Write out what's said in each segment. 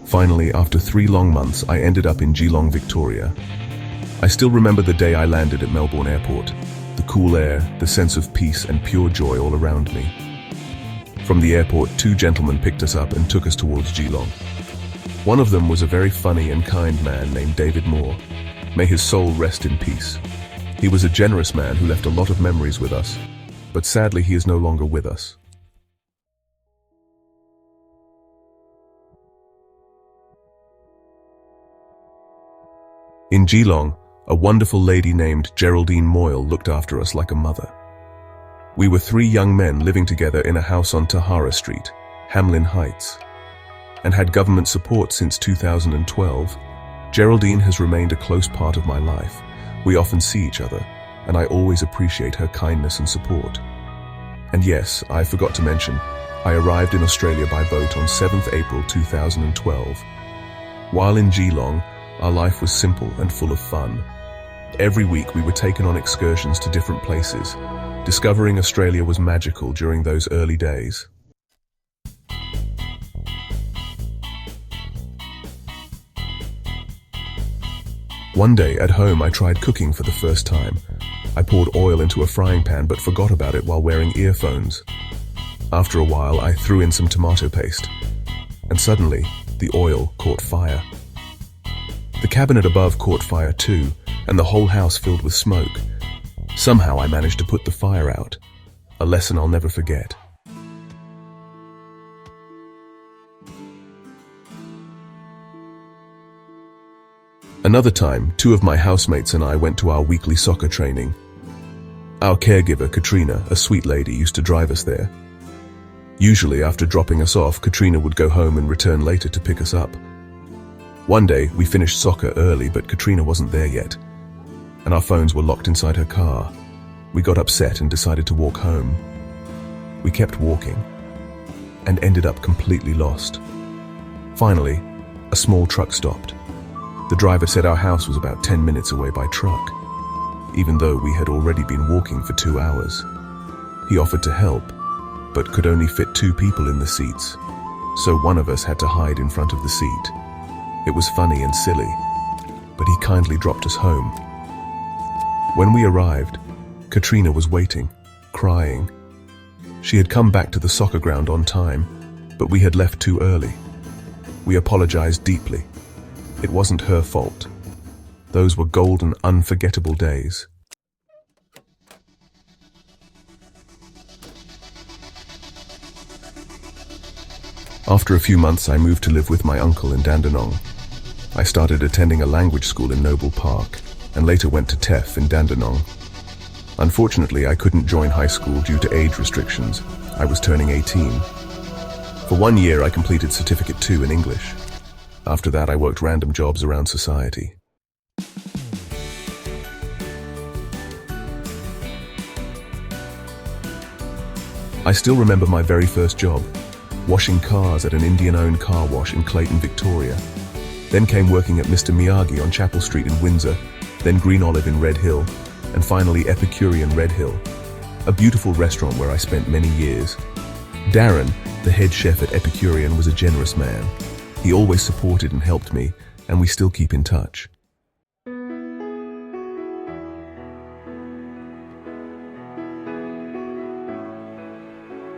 Finally, after 3 long months, I ended up in Geelong, Victoria. I still remember the day I landed at Melbourne Airport. The cool air, the sense of peace and pure joy all around me. From the airport, 2 gentlemen picked us up and took us towards Geelong. One of them was a very funny and kind man named David Moore. May his soul rest in peace. He was a generous man who left a lot of memories with us, but sadly he is no longer with us. In Geelong, a wonderful lady named Geraldine Moyle looked after us like a mother. We were 3 young men living together in a house on Tahara Street, Hamlin Heights, and had government support since 2012. Geraldine has remained a close part of my life. We often see each other, and I always appreciate her kindness and support. And yes, I forgot to mention, I arrived in Australia by boat on 7th April 2012. While in Geelong, our life was simple and full of fun. Every week we were taken on excursions to different places. Discovering Australia was magical during those early days. One day at home I tried cooking for the first time. I poured oil into a frying pan but forgot about it while wearing earphones. After a while I threw in some tomato paste, and suddenly the oil caught fire. The cabinet above caught fire too, and the whole house filled with smoke. Somehow I managed to put the fire out, a lesson I'll never forget. Another time, 2 of my housemates and I went to our weekly soccer training. Our caregiver, Katrina, a sweet lady, used to drive us there. Usually after dropping us off, Katrina would go home and return later to pick us up. One day, we finished soccer early, but Katrina wasn't there yet, and our phones were locked inside her car. We got upset and decided to walk home. We kept walking, and ended up completely lost. Finally, a small truck stopped. The driver said our house was about 10 minutes away by truck, even though we had already been walking for 2 hours. He offered to help, but could only fit 2 people in the seats, so one of us had to hide in front of the seat. It was funny and silly, but he kindly dropped us home. When we arrived, Katrina was waiting, crying. She had come back to the soccer ground on time, but we had left too early. We apologized deeply. It wasn't her fault. Those were golden, unforgettable days. After a few months, I moved to live with my uncle in Dandenong. I started attending a language school in Noble Park, and later went to TEF in Dandenong. Unfortunately, I couldn't join high school due to age restrictions. I was turning 18. For 1 year, I completed Certificate 2 in English. After that, I worked random jobs around society. I still remember my very first job, washing cars at an Indian-owned car wash in Clayton, Victoria. Then came working at Mr. Miyagi on Chapel Street in Windsor, then Green Olive in Red Hill, and finally Epicurean Red Hill, a beautiful restaurant where I spent many years. Darren, the head chef at Epicurean, was a generous man. He always supported and helped me, and we still keep in touch.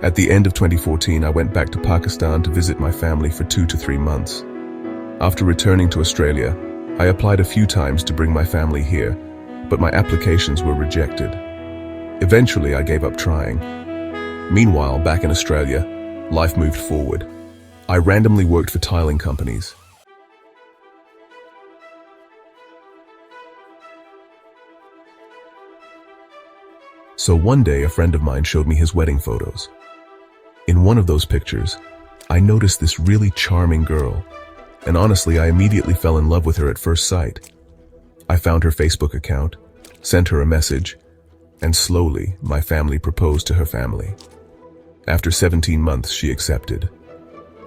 At the end of 2014, I went back to Pakistan to visit my family for 2 to 3 months. After returning to Australia, I applied a few times to bring my family here, but my applications were rejected. Eventually, I gave up trying. Meanwhile, back in Australia, life moved forward. I randomly worked for tiling companies. So one day, a friend of mine showed me his wedding photos. In one of those pictures, I noticed this really charming girl, and honestly, I immediately fell in love with her at first sight. I found her Facebook account, sent her a message, and slowly, my family proposed to her family. After 17 months, she accepted.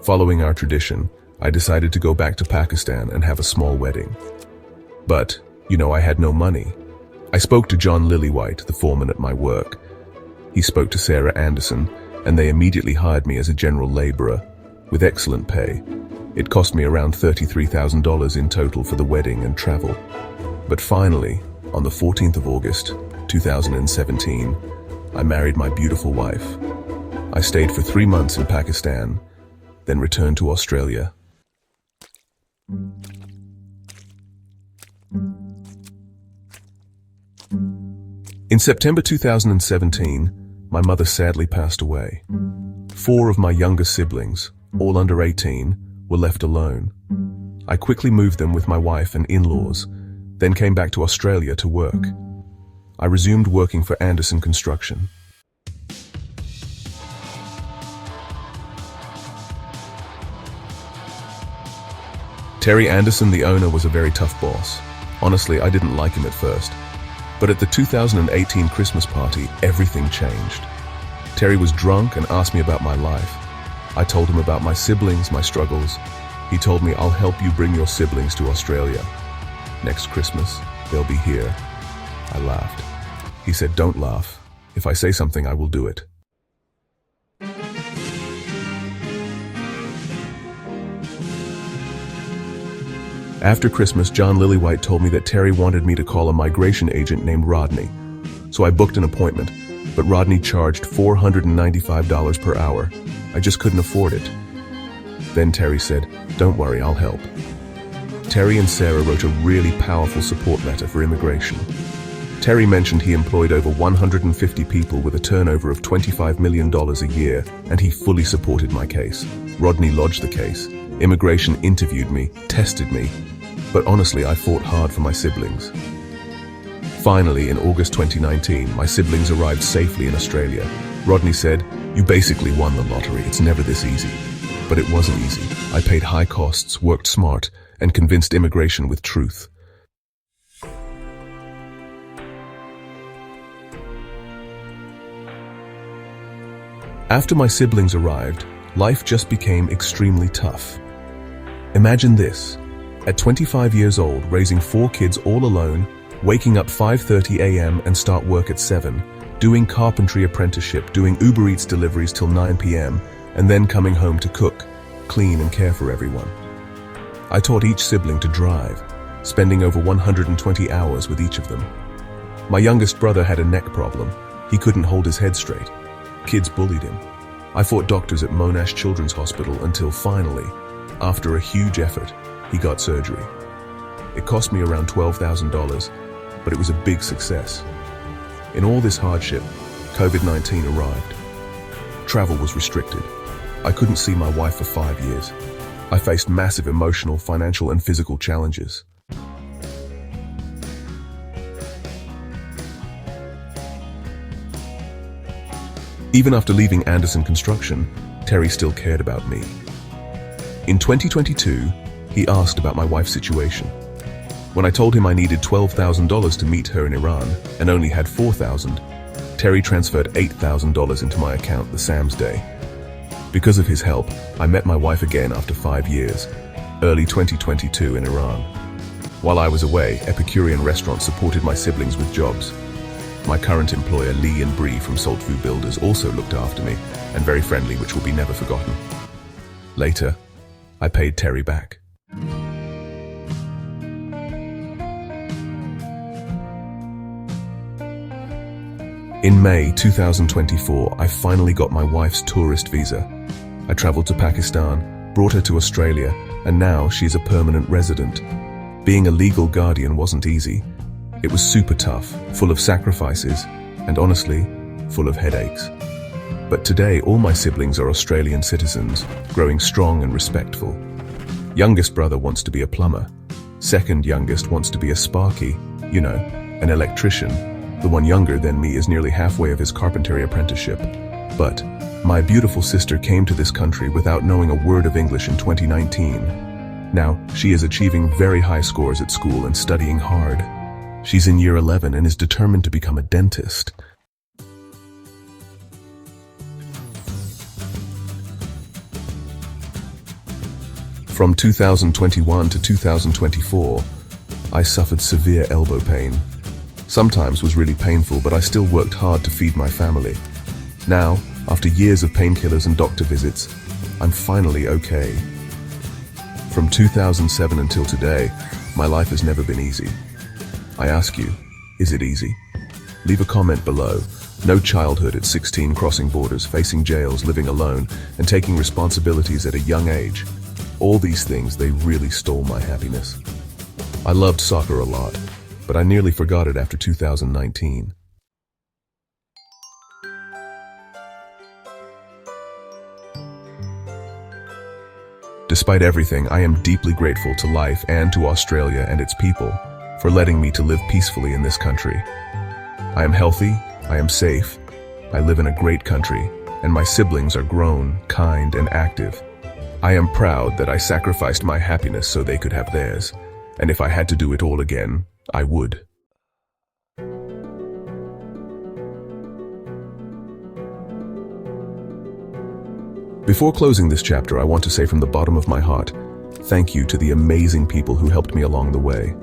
Following our tradition, I decided to go back to Pakistan and have a small wedding. But, I had no money. I spoke to John Lillywhite, the foreman at my work. He spoke to Sarah Anderson, and they immediately hired me as a general laborer, with excellent pay. It cost me around $33,000 in total for the wedding and travel. But finally, on the 14th of August, 2017, I married my beautiful wife. I stayed for 3 months in Pakistan, then returned to Australia. In September 2017, my mother sadly passed away. 4 of my younger siblings, all under 18, were left alone. I quickly moved them with my wife and in-laws, then came back to Australia to work. I resumed working for Anderson Construction. Terry Anderson, the owner, was a very tough boss. Honestly, I didn't like him at first. But at the 2018 Christmas party, everything changed. Terry was drunk and asked me about my life. I told him about my siblings, my struggles. He told me, "I'll help you bring your siblings to Australia. Next Christmas, they'll be here." I laughed. He said, "Don't laugh. If I say something, I will do it." After Christmas, John Lillywhite told me that Terry wanted me to call a migration agent named Rodney. So I booked an appointment, but Rodney charged $495 per hour. I just couldn't afford it. Then Terry said, "Don't worry, I'll help." Terry and Sarah wrote a really powerful support letter for immigration. Terry mentioned he employed over 150 people with a turnover of $25 million a year, and he fully supported my case. Rodney lodged the case. Immigration interviewed me, tested me, but honestly, I fought hard for my siblings. Finally, in August 2019, my siblings arrived safely in Australia. Rodney said, "You basically won the lottery. It's never this easy." But it wasn't easy. I paid high costs, worked smart, and convinced immigration with truth. After my siblings arrived, life just became extremely tough. Imagine this. At 25 years old, raising 4 kids all alone, waking up 5:30 a.m. and start work at 7, doing carpentry apprenticeship, doing Uber Eats deliveries till 9 p.m., and then coming home to cook, clean, and care for everyone. I taught each sibling to drive, spending over 120 hours with each of them. My youngest brother had a neck problem. He couldn't hold his head straight. Kids bullied him. I fought doctors at Monash Children's Hospital until finally, after a huge effort, he got surgery. It cost me around $12,000, but it was a big success. In all this hardship, COVID-19 arrived. Travel was restricted. I couldn't see my wife for 5 years. I faced massive emotional, financial, and physical challenges. Even after leaving Anderson Construction, Terry still cared about me. In 2022, he asked about my wife's situation. When I told him I needed $12,000 to meet her in Iran and only had $4,000, Terry transferred $8,000 into my account the Sam's Day. Because of his help, I met my wife again after 5 years, early 2022 in Iran. While I was away, Epicurean Restaurant supported my siblings with jobs. My current employer, Lee and Bree from Saltview Builders, also looked after me, and very friendly, which will be never forgotten. Later, I paid Terry back. In May 2024, I finally got my wife's tourist visa. I traveled to Pakistan, brought her to Australia, and now she's a permanent resident. Being a legal guardian wasn't easy. It was super tough, full of sacrifices, and honestly, full of headaches. But today, all my siblings are Australian citizens, growing strong and respectful. Youngest brother wants to be a plumber. Second youngest wants to be a sparky, an electrician. The one younger than me is nearly halfway of his carpentry apprenticeship. But my beautiful sister came to this country without knowing a word of English in 2019. Now, she is achieving very high scores at school and studying hard. She's in year 11 and is determined to become a dentist. From 2021 to 2024, I suffered severe elbow pain. Sometimes was really painful, but I still worked hard to feed my family. Now, after years of painkillers and doctor visits, I'm finally okay. From 2007 until today, my life has never been easy. I ask you, is it easy? Leave a comment below. No childhood at 16, crossing borders, facing jails, living alone, and taking responsibilities at a young age. All these things, they really stole my happiness. I loved soccer a lot, but I nearly forgot it after 2019. Despite everything, I am deeply grateful to life and to Australia and its people for letting me to live peacefully in this country. I am healthy, I am safe, I live in a great country, and my siblings are grown, kind, and active. I am proud that I sacrificed my happiness so they could have theirs, and if I had to do it all again, I would. Before closing this chapter, I want to say from the bottom of my heart, thank you to the amazing people who helped me along the way.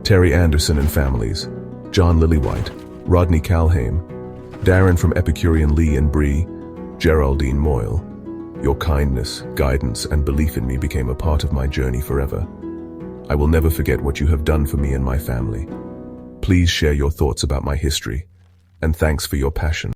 Terry Anderson and families, John Lillywhite, Rodney Calhame, Darren from Epicurean Lee and Bree, Geraldine Moyle. Your kindness, guidance, and belief in me became a part of my journey forever. I will never forget what you have done for me and my family. Please share your thoughts about my history, and thanks for your passion.